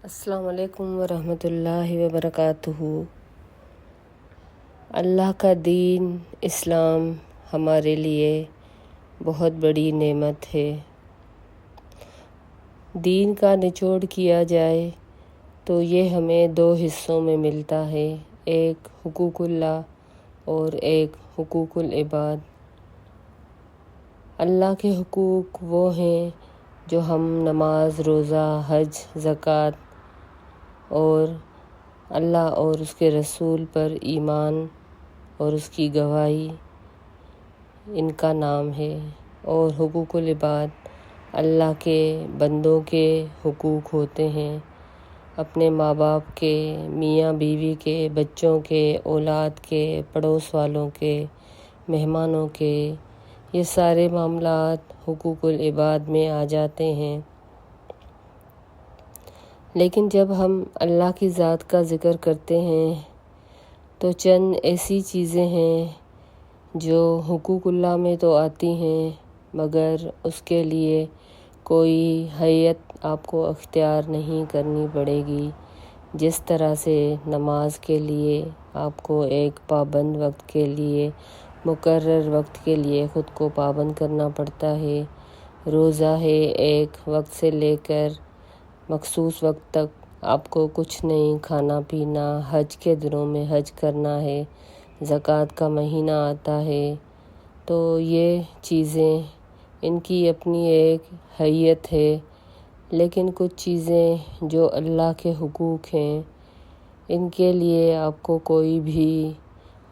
السلام علیکم ورحمۃ اللہ وبرکاتہ۔ اللہ کا دین اسلام ہمارے لیے بہت بڑی نعمت ہے۔ دین کا نچوڑ کیا جائے تو یہ ہمیں دو حصوں میں ملتا ہے، ایک حقوق اللہ اور ایک حقوق العباد۔ اللہ کے حقوق وہ ہیں جو ہم نماز، روزہ، حج، زکوٰۃ اور اللہ اور اس کے رسول پر ایمان اور اس کی گواہی، ان کا نام ہے۔ اور حقوق العباد اللہ کے بندوں کے حقوق ہوتے ہیں، اپنے ماں باپ کے، میاں بیوی کے، بچوں کے، اولاد کے، پڑوس والوں کے، مہمانوں کے، یہ سارے معاملات حقوق العباد میں آ جاتے ہیں۔ لیکن جب ہم اللہ کی ذات کا ذکر کرتے ہیں تو چند ایسی چیزیں ہیں جو حقوق اللہ میں تو آتی ہیں، مگر اس کے لیے کوئی حیت آپ کو اختیار نہیں کرنی پڑے گی۔ جس طرح سے نماز کے لیے آپ کو ایک پابند وقت کے لیے، مقرر وقت کے لیے خود کو پابند کرنا پڑتا ہے، روزہ ہے ایک وقت سے لے کر مخصوص وقت تک آپ کو کچھ نہیں کھانا پینا، حج کے دنوں میں حج کرنا ہے، زکوٰۃ کا مہینہ آتا ہے، تو یہ چیزیں ان کی اپنی ایک حیت ہے۔ لیکن کچھ چیزیں جو اللہ کے حقوق ہیں، ان کے لیے آپ کو کوئی بھی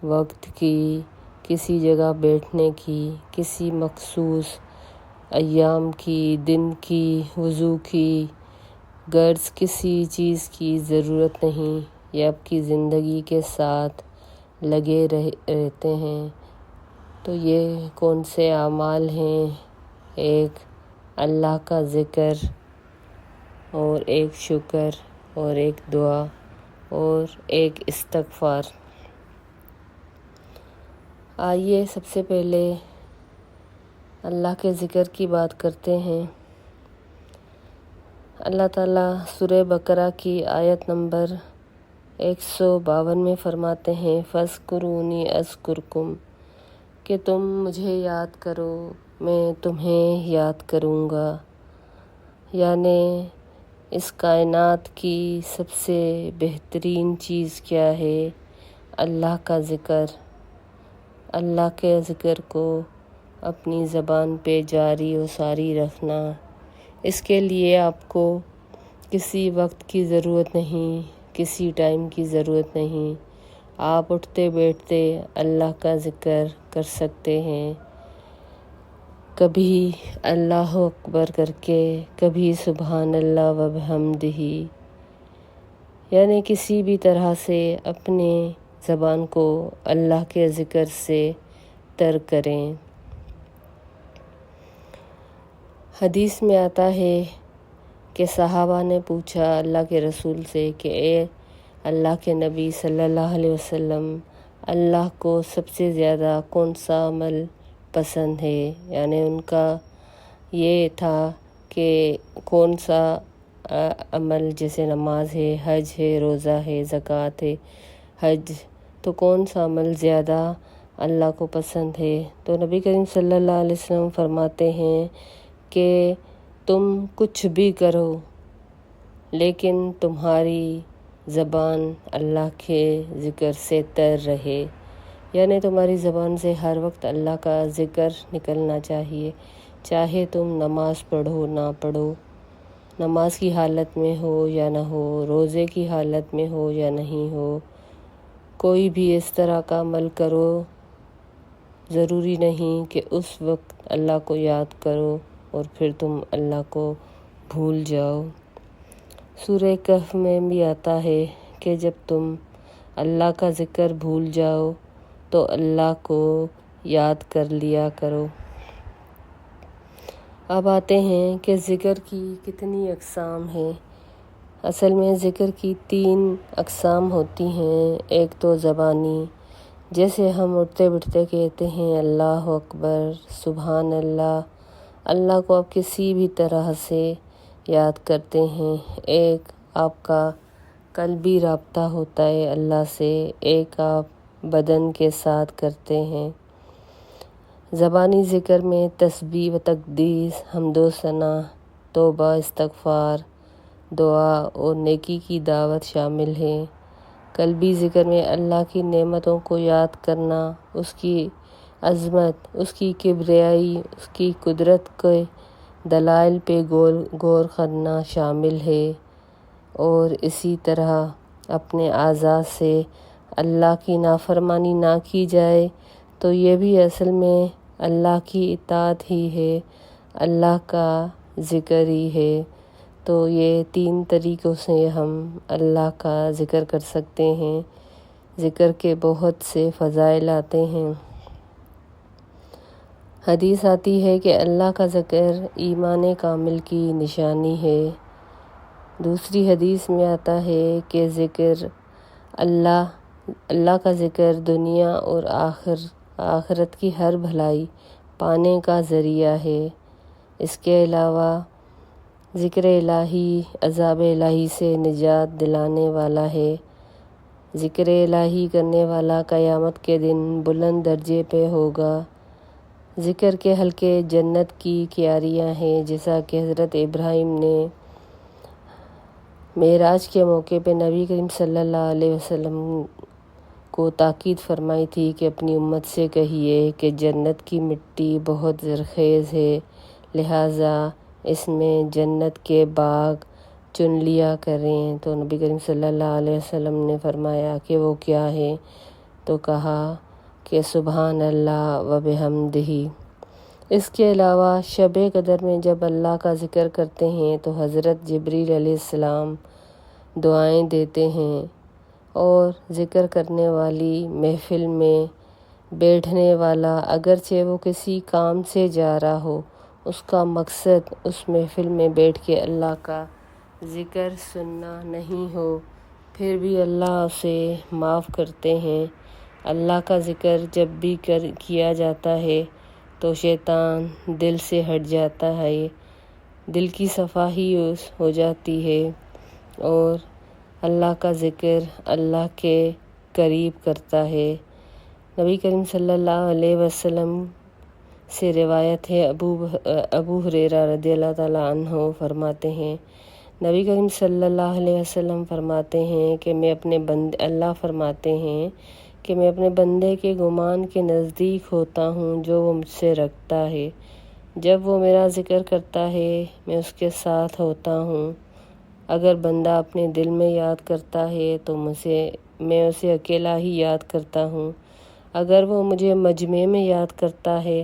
وقت کی، کسی جگہ بیٹھنے کی، کسی مخصوص ایام کی، دن کی، وضو کی، غرض کسی چیز کی ضرورت نہیں، یہ آپ کی زندگی کے ساتھ لگے رہتے ہیں۔ تو یہ کون سے اعمال ہیں؟ ایک اللہ کا ذکر اور ایک شکر اور ایک دعا اور ایک استغفار۔ آئیے سب سے پہلے اللہ کے ذکر کی بات کرتے ہیں۔ اللہ تعالیٰ سورہ بقرہ کی آیت نمبر 152 میں فرماتے ہیں، فَاذْكُرُونِی أَذْكُرْكُمْ، کہ تم مجھے یاد کرو میں تمہیں یاد کروں گا۔ یعنی اس کائنات کی سب سے بہترین چیز کیا ہے؟ اللہ کا ذکر۔ اللہ کے ذکر کو اپنی زبان پہ جاری و ساری رکھنا۔ اس کے لیے آپ کو کسی وقت کی ضرورت نہیں، کسی ٹائم کی ضرورت نہیں، آپ اٹھتے بیٹھتے اللہ کا ذکر کر سکتے ہیں۔ کبھی اللہ اکبر کر کے، کبھی سبحان اللہ و بحمدہ، یعنی کسی بھی طرح سے اپنے زبان کو اللہ کے ذکر سے تر کریں۔ حدیث میں آتا ہے کہ صحابہ نے پوچھا اللہ کے رسول سے کہ اے اللہ کے نبی صلی اللہ علیہ وسلم، اللہ کو سب سے زیادہ کون سا عمل پسند ہے؟ یعنی ان کا یہ تھا کہ کون سا عمل، جیسے نماز ہے، حج ہے، روزہ ہے، زکوٰۃ ہے، حج، تو کون سا عمل زیادہ اللہ کو پسند ہے؟ تو نبی کریم صلی اللہ علیہ وسلم فرماتے ہیں کہ تم کچھ بھی کرو لیکن تمہاری زبان اللہ کے ذکر سے تر رہے، یعنی تمہاری زبان سے ہر وقت اللہ کا ذکر نکلنا چاہیے، چاہے تم نماز پڑھو نہ پڑھو، نماز کی حالت میں ہو یا نہ ہو، روزے کی حالت میں ہو یا نہیں ہو، کوئی بھی اس طرح کا عمل کرو، ضروری نہیں کہ اس وقت اللہ کو یاد کرو اور پھر تم اللہ کو بھول جاؤ۔ سورہ کہف میں بھی آتا ہے کہ جب تم اللہ کا ذکر بھول جاؤ تو اللہ کو یاد کر لیا کرو۔ اب آتے ہیں کہ ذکر کی کتنی اقسام ہیں۔ اصل میں ذکر کی 3 اقسام ہوتی ہیں۔ ایک تو زبانی، جیسے ہم اٹھتے بیٹھتے کہتے ہیں اللہ اکبر، سبحان اللہ، اللہ کو آپ کسی بھی طرح سے یاد کرتے ہیں۔ ایک آپ کا قلبی رابطہ ہوتا ہے اللہ سے، ایک آپ بدن کے ساتھ کرتے ہیں۔ زبانی ذکر میں تسبیح و تقدیس، حمد و ثنا، توبہ، استغفار، دعا اور نیکی کی دعوت شامل ہے۔ قلبی ذکر میں اللہ کی نعمتوں کو یاد کرنا، اس کی عظمت، اس کی کبریائی، اس کی قدرت کے دلائل پہ غور کرنا شامل ہے، اور اسی طرح اپنے اعضاء سے اللہ کی نافرمانی نہ کی جائے تو یہ بھی اصل میں اللہ کی اطاعت ہی ہے، اللہ کا ذکر ہی ہے۔ تو یہ 3 طریقوں سے ہم اللہ کا ذکر کر سکتے ہیں۔ ذکر کے بہت سے فضائل آتے ہیں۔ حدیث آتی ہے کہ اللہ کا ذکر ایمان کامل کی نشانی ہے۔ دوسری حدیث میں آتا ہے کہ اللہ کا ذکر دنیا اور آخرت کی ہر بھلائی پانے کا ذریعہ ہے۔ اس کے علاوہ ذکر الہی عذاب الہی سے نجات دلانے والا ہے۔ ذکر الہی کرنے والا قیامت کے دن بلند درجے پہ ہوگا۔ ذکر کے حلقے جنت کی کیاریاں ہیں، جیسا کہ حضرت ابراہیم نے معراج کے موقع پہ نبی کریم صلی اللہ علیہ وسلم کو تاکید فرمائی تھی کہ اپنی امت سے کہیے کہ جنت کی مٹی بہت زرخیز ہے، لہٰذا اس میں جنت کے باغ چن لیا کریں۔ تو نبی کریم صلی اللہ علیہ وسلم نے فرمایا کہ وہ کیا ہے؟ تو کہا کہ سبحان اللہ و بحمدہ۔ اس کے علاوہ شب قدر میں جب اللہ کا ذکر کرتے ہیں تو حضرت جبریل علیہ السلام دعائیں دیتے ہیں، اور ذکر کرنے والی محفل میں بیٹھنے والا اگرچہ وہ کسی کام سے جا رہا ہو، اس کا مقصد اس محفل میں بیٹھ کے اللہ کا ذکر سننا نہیں ہو، پھر بھی اللہ اسے معاف کرتے ہیں۔ اللہ کا ذکر جب بھی کیا جاتا ہے تو شیطان دل سے ہٹ جاتا ہے، دل کی صفائی ہو جاتی ہے، اور اللہ کا ذکر اللہ کے قریب کرتا ہے۔ نبی کریم صلی اللہ علیہ وسلم سے روایت ہے، ابو ہریرہ رضی اللہ تعالیٰ عنہ فرماتے ہیں، نبی کریم صلی اللہ علیہ وسلم فرماتے ہیں کہ اللہ فرماتے ہیں کہ میں اپنے بندے کے گمان کے نزدیک ہوتا ہوں جو وہ مجھ سے رکھتا ہے۔ جب وہ میرا ذکر کرتا ہے میں اس کے ساتھ ہوتا ہوں۔ اگر بندہ اپنے دل میں یاد کرتا ہے تو میں اسے اکیلا ہی یاد کرتا ہوں۔ اگر وہ مجھے مجمع میں یاد کرتا ہے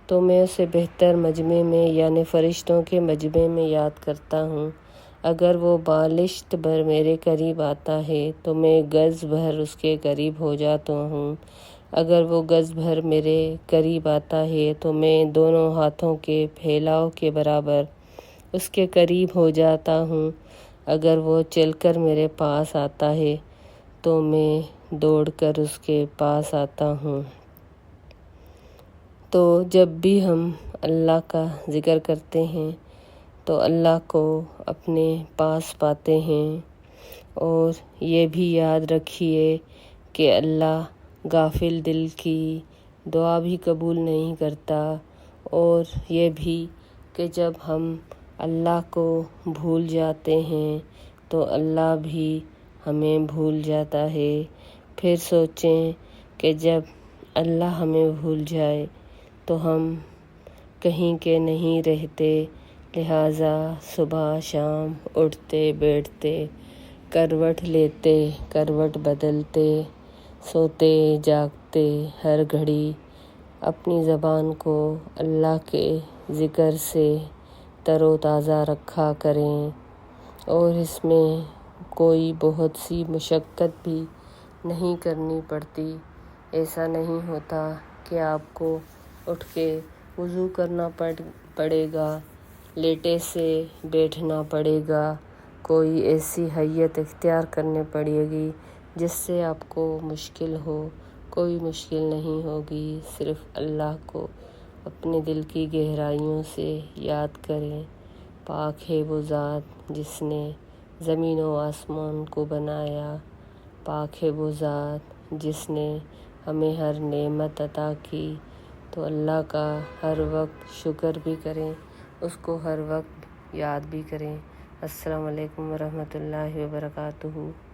تو میں اسے بہتر مجمع میں یعنی فرشتوں کے مجمع میں یاد کرتا ہوں۔ اگر وہ بالشت بھر میرے قریب آتا ہے تو میں گز بھر اس کے قریب ہو جاتا ہوں۔ اگر وہ گز بھر میرے قریب آتا ہے تو میں دونوں ہاتھوں کے پھیلاؤ کے برابر اس کے قریب ہو جاتا ہوں۔ اگر وہ چل کر میرے پاس آتا ہے تو میں دوڑ کر اس کے پاس آتا ہوں۔ تو جب بھی ہم اللہ کا ذکر کرتے ہیں تو اللہ کو اپنے پاس پاتے ہیں، اور یہ بھی یاد رکھیے کہ اللہ غافل دل کی دعا بھی قبول نہیں کرتا، اور یہ بھی کہ جب ہم اللہ کو بھول جاتے ہیں تو اللہ بھی ہمیں بھول جاتا ہے۔ پھر سوچیں کہ جب اللہ ہمیں بھول جائے تو ہم کہیں کے نہیں رہتے، لہٰذا صبح شام اٹھتے بیٹھتے، کروٹ لیتے کروٹ بدلتے، سوتے جاگتے، ہر گھڑی اپنی زبان کو اللہ کے ذکر سے تر و تازہ رکھا کریں، اور اس میں کوئی بہت سی مشقت بھی نہیں کرنی پڑتی۔ ایسا نہیں ہوتا کہ آپ کو اٹھ کے وضو کرنا پڑے گا، لیٹے سے بیٹھنا پڑے گا، کوئی ایسی حیت اختیار کرنی پڑے گی جس سے آپ کو مشکل ہو۔ کوئی مشکل نہیں ہوگی، صرف اللہ کو اپنے دل کی گہرائیوں سے یاد کریں۔ پاک ہے وہ ذات جس نے زمین و آسمان کو بنایا، پاک ہے وہ ذات جس نے ہمیں ہر نعمت عطا کی، تو اللہ کا ہر وقت شکر بھی کریں، اس کو ہر وقت یاد بھی کریں۔ السلام علیکم ورحمۃ اللہ وبرکاتہ۔